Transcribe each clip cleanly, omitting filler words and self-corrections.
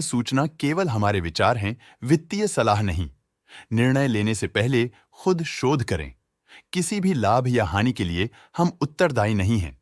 सूचना केवल हमारे विचार हैं, वित्तीय सलाह नहीं। निर्णय लेने से पहले खुद शोध करें। किसी भी लाभ या हानि के लिए हम उत्तरदायी नहीं हैं।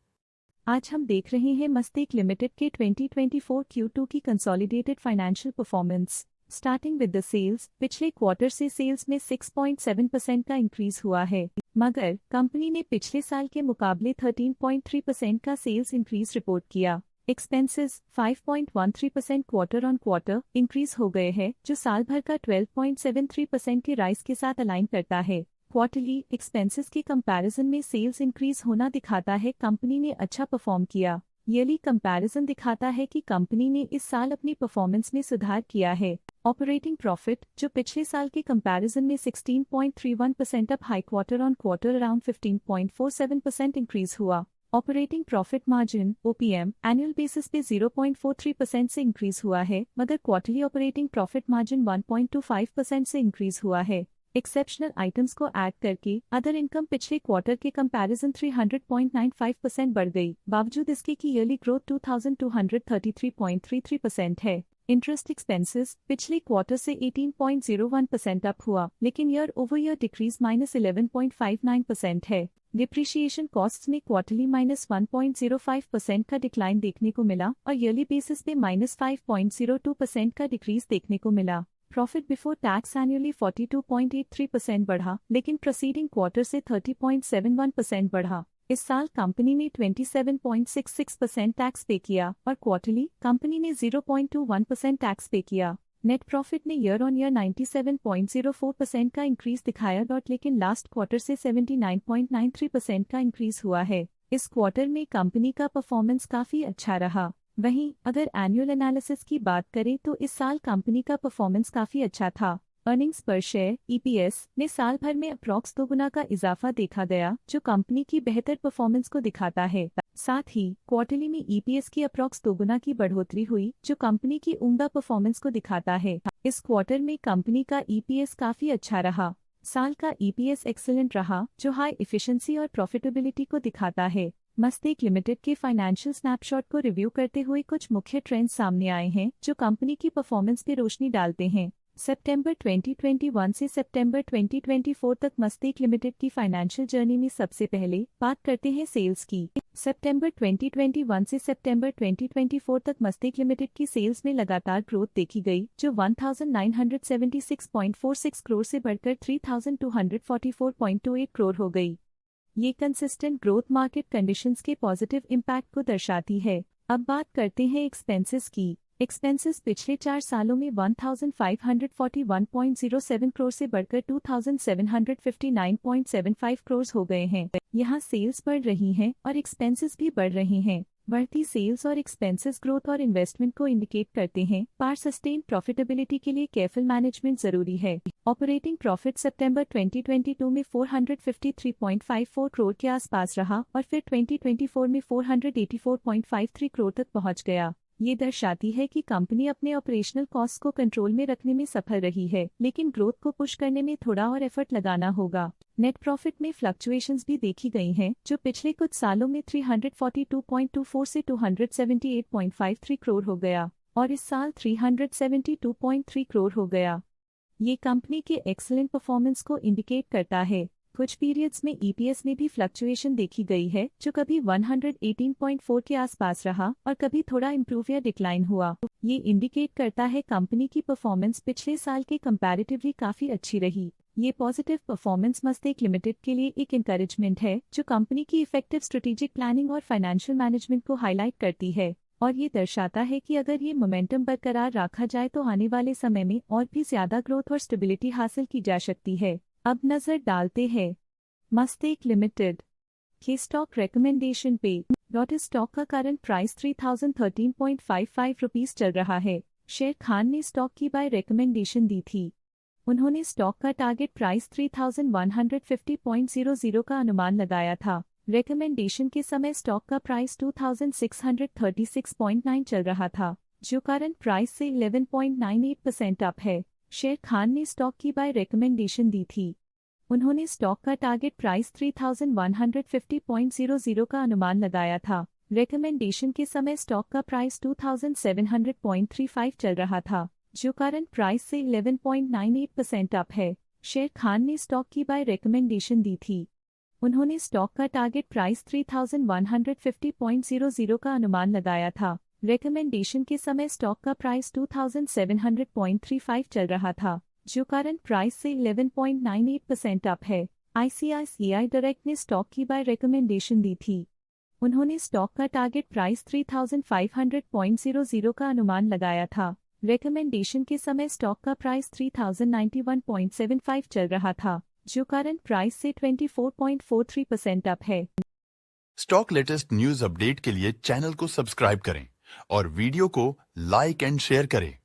आज हम देख रहे हैं मस्तेक लिमिटेड के 2024 Q2 की consolidated financial performance. Starting with the sales, पिछले क्वार्टर से सेल्स में 6.7% का इंक्रीज हुआ है, मगर कंपनी ने पिछले साल के मुकाबले 13.3% का सेल्स इंक्रीज रिपोर्ट किया। Expenses 5.13% quarter on quarter increase हो गए हैं, जो साल भर का 12.73% के राइज के साथ अलाइन करता है। क्वार्टरली एक्सपेंसेस के कंपैरिजन में सेल्स इंक्रीज होना दिखाता है कंपनी ने अच्छा परफॉर्म किया। ईयरली कंपैरिजन दिखाता है कि कंपनी ने इस साल अपनी परफॉर्मेंस में सुधार किया है। ऑपरेटिंग प्रॉफिट, जो पिछले साल के कंपैरिजन में 16.31% up high quarter on quarter around 15.47% increase हुआ। Operating profit margin OPM annual basis पे 0.43% से इंक्रीज हुआ है, मगर क्वार्टरली ऑपरेटिंग प्रॉफिट मार्जिन 1.25% से इंक्रीज हुआ है। एक्सेप्शनल आइटम्स को ऐड करके अदर इनकम पिछले क्वार्टर के कंपैरिजन 300.95% बढ़ गई, बावजूद इसके कि ईयरली ग्रोथ 2233.33% है। इंटरेस्ट एक्सपेंसेस पिछले क्वार्टर से 18.01% अप हुआ, लेकिन ईयर ओवर ईयर डिक्रीज -11.59% है। डिप्रिशिएशन कॉस्ट्स में क्वार्टरली -1.05% का डिक्लाइन देखने को मिला और ईयरली बेसिस पे -5.02% का डिक्रीज देखने को मिला। प्रॉफिट बिफोर टैक्स एनुअली 42.83% बढ़ा, लेकिन प्रीसीडिंग क्वार्टर से 30.71% बढ़ा। इस साल कंपनी ने 27.66% टैक्स पे किया और क्वार्टरली कंपनी ने 0.21% टैक्स पे किया। नेट प्रॉफिट ने ईयर ऑन ईयर 97.04% का इंक्रीज दिखाया, लेकिन लास्ट क्वार्टर से 79.93% का इंक्रीज हुआ है। इस क्वार्टर में कंपनी का परफॉर्मेंस काफी अच्छा रहा। वहीं अगर एनुअल एनालिसिस की बात करें तो इस साल कंपनी का परफॉर्मेंस काफी अच्छा था। अर्निंग्स पर शेयर EPS ने साल भर में अप्रॉक्स 2 गुना का इजाफा देखा गया, जो कंपनी की बेहतर परफॉर्मेंस को दिखाता है। साथ ही क्वार्टरली में EPS की अप्रॉक्स 2 गुना की बढ़ोतरी हुई, जो कंपनी की उम्दा परफॉर्मेंस को दिखाता है। इस क्वार्टर में कंपनी का EPS काफी अच्छा रहा। साल का EPS एक्सीलेंट रहा, जो हाई एफिशिएंसी और प्रॉफिटेबिलिटी को दिखाता है। मस्तेक लिमिटेड के फाइनेंशियल स्नैपशॉट को रिव्यू करते हुए कुछ मुख्य ट्रेंड्स सामने आए हैं, जो कंपनी की परफॉर्मेंस पे रोशनी डालते हैं। सितंबर 2021 से सितंबर 2024 तक मस्तेक लिमिटेड की फाइनेंशियल जर्नी में सबसे पहले बात करते हैं सेल्स की। सितंबर 2021 से सितंबर 2024 तक मस्तेक लिमिटेड की सेल्स में लगातार ग्रोथ देखी गई, जो 1976.46 करोड़ से बढ़कर 3244.28 करोड़ हो गई। ये कंसिस्टेंट ग्रोथ मार्केट कंडीशंस के पॉजिटिव इम्पैक्ट को दर्शाती है। अब बात करते हैं एक्सपेंसेस की। एक्सपेंसेस पिछले 4 सालों में 1541.07 करोड़ से बढ़कर 2759.75 करोड़ हो गए हैं। यहाँ सेल्स बढ़ रही हैं और एक्सपेंसेस भी बढ़ रहे हैं। बढ़ती सेल्स और एक्सपेंसेस ग्रोथ और इन्वेस्टमेंट को इंडिकेट करते हैं, पर सस्टेन प्रॉफिटेबिलिटी के लिए केयरफुल मैनेजमेंट जरूरी है। ऑपरेटिंग प्रॉफिट सितंबर 2022 में 453.54 करोड़ के आसपास रहा और फिर 2024 में 484.53 करोड़ तक पहुंच गया। ये दर्शाती है कि कंपनी अपने ऑपरेशनल कॉस्ट को कंट्रोल में रखने में सफल रही है, लेकिन ग्रोथ को पुश करने में थोड़ा और एफर्ट लगाना होगा। नेट प्रॉफिट में फ्लक्चुएशंस भी देखी गई हैं, जो पिछले कुछ सालों में 342.24 से 278.53 करोड़ हो गया और इस साल 372.3 करोड़ हो गया। ये कंपनी के एक्सीलेंट परफॉर्मेंस को इंडिकेट करता है। कुछ पीरियड्स में EPS में भी फ्लक्चुएशन देखी गई है, जो कभी 118.4 के आसपास रहा और कभी थोड़ा इम्प्रूव या डिक्लाइन हुआ। ये इंडिकेट करता है कंपनी की परफॉर्मेंस पिछले साल के कंपैरेटिवली काफी अच्छी रही। ये पॉजिटिव परफॉर्मेंस मस्तेक लिमिटेड के लिए एक इंकरेजमेंट है, जो कंपनी की इफेक्टिव स्ट्रेटेजिक प्लानिंग और फाइनेंशियल मैनेजमेंट को हाईलाइट करती है और ये दर्शाता है कि अगर ये मोमेंटम बरकरार रखा जाए तो आने वाले समय में और भी ज्यादा ग्रोथ और स्टेबिलिटी हासिल की जा सकती है। अब नजर डालते हैं मस्तेक लिमिटेड के स्टॉक रिकमेंडेशन पे। इस स्टॉक का करंट प्राइस 3013.55 रुपीस चल रहा है। शेर खान ने स्टॉक की बाय रिकमेंडेशन दी थी। उन्होंने स्टॉक का टारगेट प्राइस 3150.00 का अनुमान लगाया था। रिकमेंडेशन के समय स्टॉक का प्राइस 2636.9 चल रहा था, जो करंट प्राइस से 11.98% अप है। शेर खान ने स्टॉक की बाय रिकमेंडेशन दी थी। उन्होंने स्टॉक का टारगेट प्राइस 3150.00 का अनुमान लगाया था। रिकमेंडेशन के समय स्टॉक का प्राइस 2700.35 चल रहा था, जो करंट प्राइस से 11.98% अप है। शेर खान ने स्टॉक की बाय रिकमेंडेशन दी थी। उन्होंने स्टॉक का टारगेट प्राइस 3150.00 का अनुमान लगाया था। रिकमेंडेशन के समय स्टॉक का प्राइस 2700.35 चल रहा था, जो करंट प्राइस से 11.98% अप है। ICICI डायरेक्ट ने स्टॉक की बाय रिकमेंडेशन दी थी। उन्होंने स्टॉक का टारगेट प्राइस 3500.00 का अनुमान लगाया था। रिकमेंडेशन के समय स्टॉक का प्राइस 3091.75 चल रहा था, जो करंट प्राइस से 24.43% अप है। स्टॉक लेटेस्ट न्यूज अपडेट के लिए चैनल को सब्सक्राइब करें और वीडियो को लाइक एंड शेयर करें।